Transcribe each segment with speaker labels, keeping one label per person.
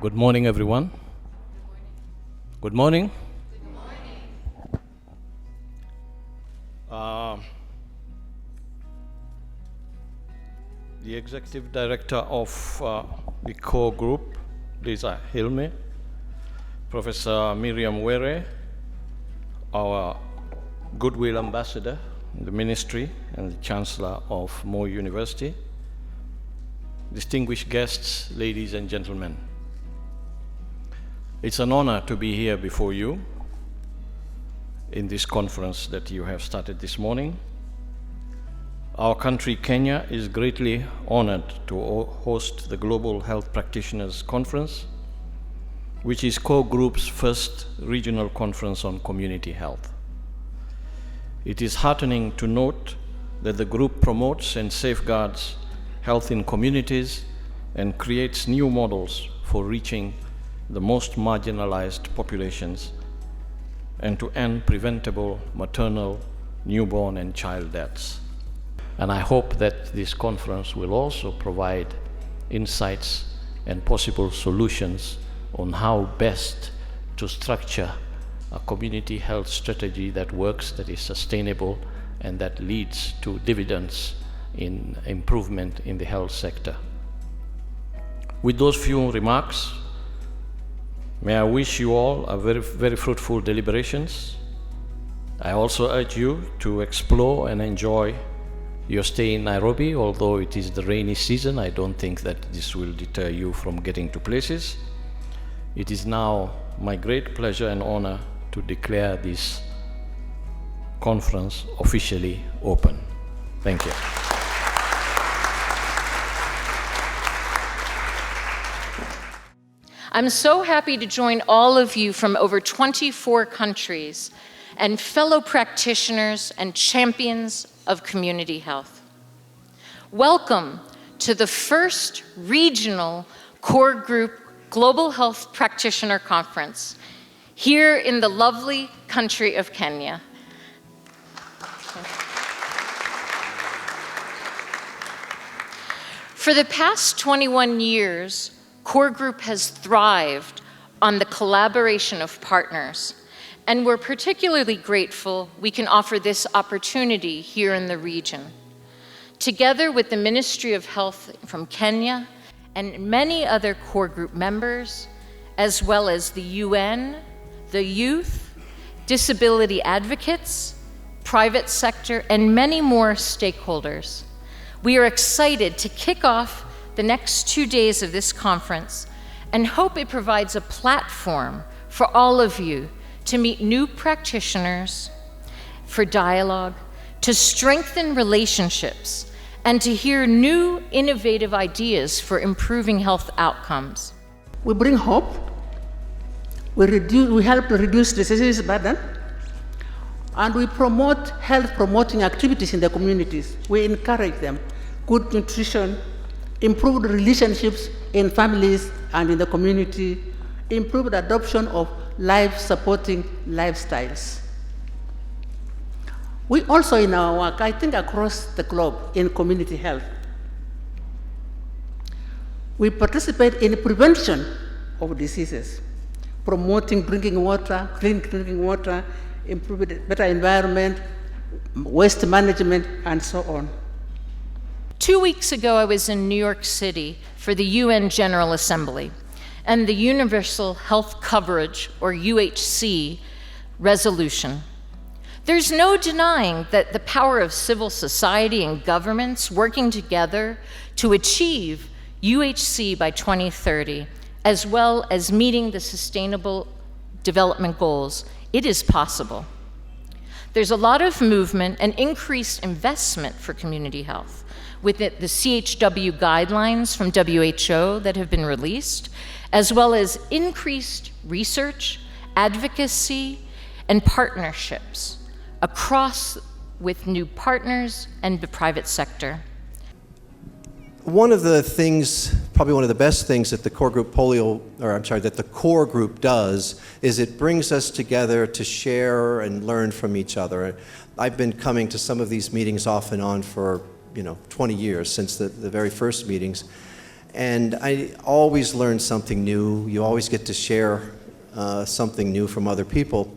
Speaker 1: Good morning, everyone. Good morning.
Speaker 2: Good morning.
Speaker 1: The Executive Director of the core group, Lisa Hilme, Professor Miriam Were, our Goodwill Ambassador in the Ministry and the Chancellor of Moore University, distinguished guests, ladies and gentlemen. It's an honor to be here before you in this conference that you have started this morning. Our country, Kenya, is greatly honored to host the Global Health Practitioners Conference, which is core group's first regional conference on community health. It is heartening to note that the group promotes and safeguards health in communities and creates new models for reaching the most marginalized populations and to end preventable maternal, newborn, and child deaths. And I hope that this conference will also provide insights and possible solutions on how best to structure a community health strategy that works, that is sustainable, and that leads to dividends in improvement in the health sector. With those few remarks, may I wish you all a very, very fruitful deliberations. I also urge you to explore and enjoy your stay in Nairobi. Although it is the rainy season, I don't think that this will deter you from getting to places. It is now my great pleasure and honor to declare this conference officially open. Thank you.
Speaker 2: I'm so happy to join all of you from over 24 countries and fellow practitioners and champions of community health. Welcome to the first regional core group Global Health Practitioner Conference here in the lovely country of Kenya. For the past 21 years, Core Group has thrived on the collaboration of partners, and we're particularly grateful we can offer this opportunity here in the region. Together with the Ministry of Health from Kenya and many other Core Group members, as well as the UN, the youth, disability advocates, private sector, and many more stakeholders, we are excited to kick off the next 2 days of this conference and hope it provides a platform for all of you to meet new practitioners, for dialogue, to strengthen relationships, and to hear new innovative ideas for improving health outcomes.
Speaker 3: We bring hope, we help to reduce disease burden, and we promote health-promoting activities in the communities. We encourage them, good nutrition, improved relationships in families and in the community, improved adoption of life-supporting lifestyles. We also, in our work, I think across the globe, in community health, we participate in prevention of diseases, promoting drinking water, clean drinking water, improving better environment, waste management, and so on.
Speaker 2: 2 weeks ago, I was in New York City for the UN General Assembly and the Universal Health Coverage, or UHC, resolution. There's no denying that the power of civil society and governments working together to achieve UHC by 2030, as well as meeting the Sustainable Development Goals, it is possible. There's a lot of movement and increased investment for community health, with the CHW guidelines from WHO that have been released, as well as increased research, advocacy, and partnerships across with new partners and the private sector.
Speaker 4: One of the things, probably one of the best things that the core group that the core group does is it brings us together to share and learn from each other. I've been coming to some of these meetings off and on for 20 years, since the very first meetings. And I always learn something new. You always get to share something new from other people.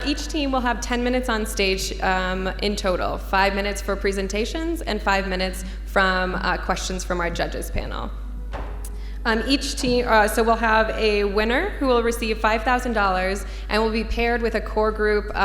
Speaker 5: Each team will have 10 minutes on stage in total, 5 minutes for presentations and 5 minutes from questions from our judges panel. Each team, so we'll have a winner who will receive $5,000 and will be paired with a core group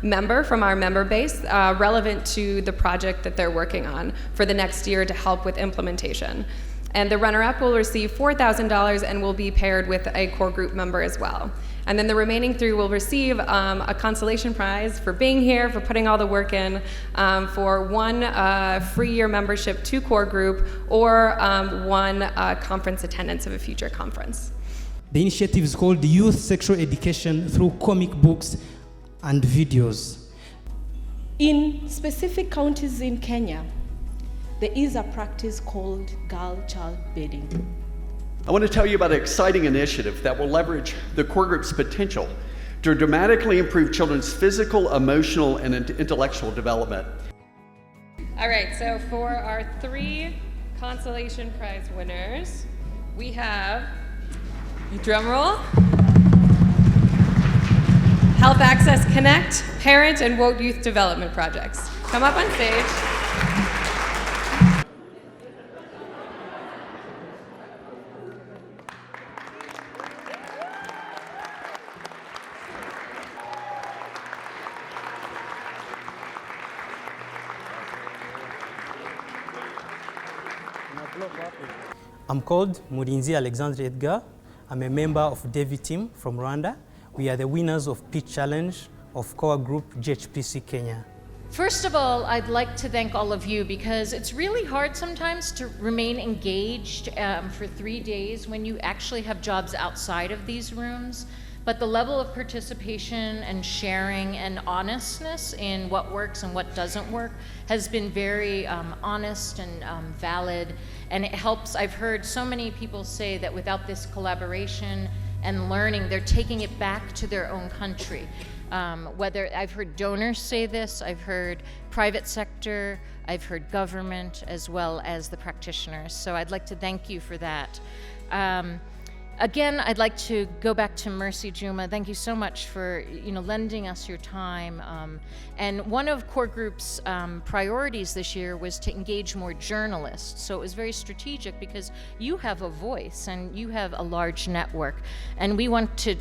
Speaker 5: member from our member base relevant to the project that they're working on for the next year to help with implementation. And the runner-up will receive $4,000 and will be paired with a core group member as well. And then the remaining three will receive a consolation prize for being here, for putting all the work in, for one free year membership to core group, or one conference attendance of a future conference.
Speaker 6: The initiative is called Youth Sexual Education Through Comic Books and Videos.
Speaker 7: In specific counties in Kenya, there is a practice called girl-child bedding.
Speaker 8: I want to tell you about an exciting initiative that will leverage the core group's potential to dramatically improve children's physical, emotional, and intellectual development.
Speaker 5: All right, so for our 3 consolation prize winners, we have, drum roll, Health Access Connect, Parent and Woke Youth Development Projects. Come up on stage.
Speaker 6: I'm called Murinzi Alexandre Edgar. I'm a member of Devi team from Rwanda. We are the winners of Pitch Challenge of Core Group GHPC Kenya.
Speaker 2: First of all, I'd like to thank all of you because it's really hard sometimes to remain engaged for 3 days when you actually have jobs outside of these rooms. But the level of participation and sharing and honestness in what works and what doesn't work has been very honest and valid, and it helps. I've heard so many people say that without this collaboration and learning, they're taking it back to their own country. Whether I've heard donors say this, I've heard private sector, I've heard government, as well as the practitioners. So I'd like to thank you for that. Again, I'd like to go back to Mercy Juma. Thank you so much for lending us your time. And one of Core Group's priorities this year was to engage more journalists. So it was very strategic because you have a voice and you have a large network. And we want to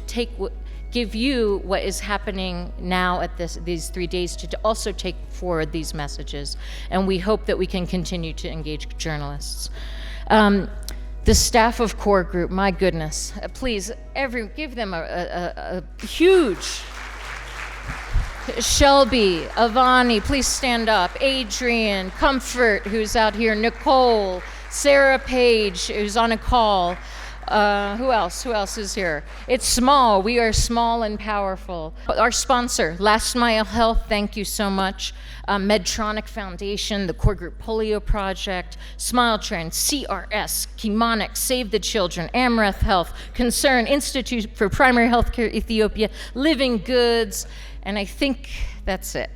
Speaker 2: give you what is happening now at these 3 days to also take forward these messages. And we hope that we can continue to engage journalists. The staff of Core Group, my goodness, please, give them a huge. Shelby, Avani, please stand up. Adrian, Comfort, who's out here. Nicole, Sarah Page, who's on a call. Who else? Who else is here? It's small. We are small and powerful. Our sponsor, Last Mile Health, thank you so much. Medtronic Foundation, the Core Group Polio Project, Smile Trend, CRS, Chemonic, Save the Children, Amreth Health, Concern, Institute for Primary Healthcare Ethiopia, Living Goods, and I think that's it.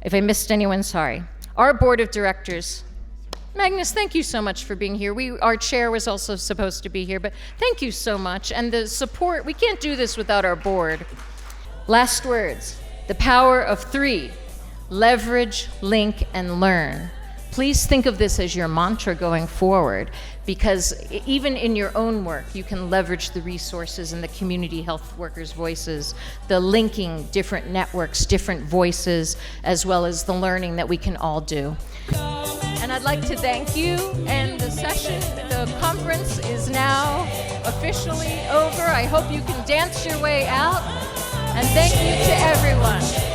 Speaker 2: If I missed anyone, sorry. Our board of directors, Magnus, thank you so much for being here. Our chair was also supposed to be here, but thank you so much. And the support, we can't do this without our board. Last words, the power of 3, leverage, link, and learn. Please think of this as your mantra going forward, because even in your own work, you can leverage the resources and the community health workers' voices, the linking different networks, different voices, as well as the learning that we can all do. And I'd like to thank you, and the conference is now officially over. I hope you can dance your way out, and thank you to everyone.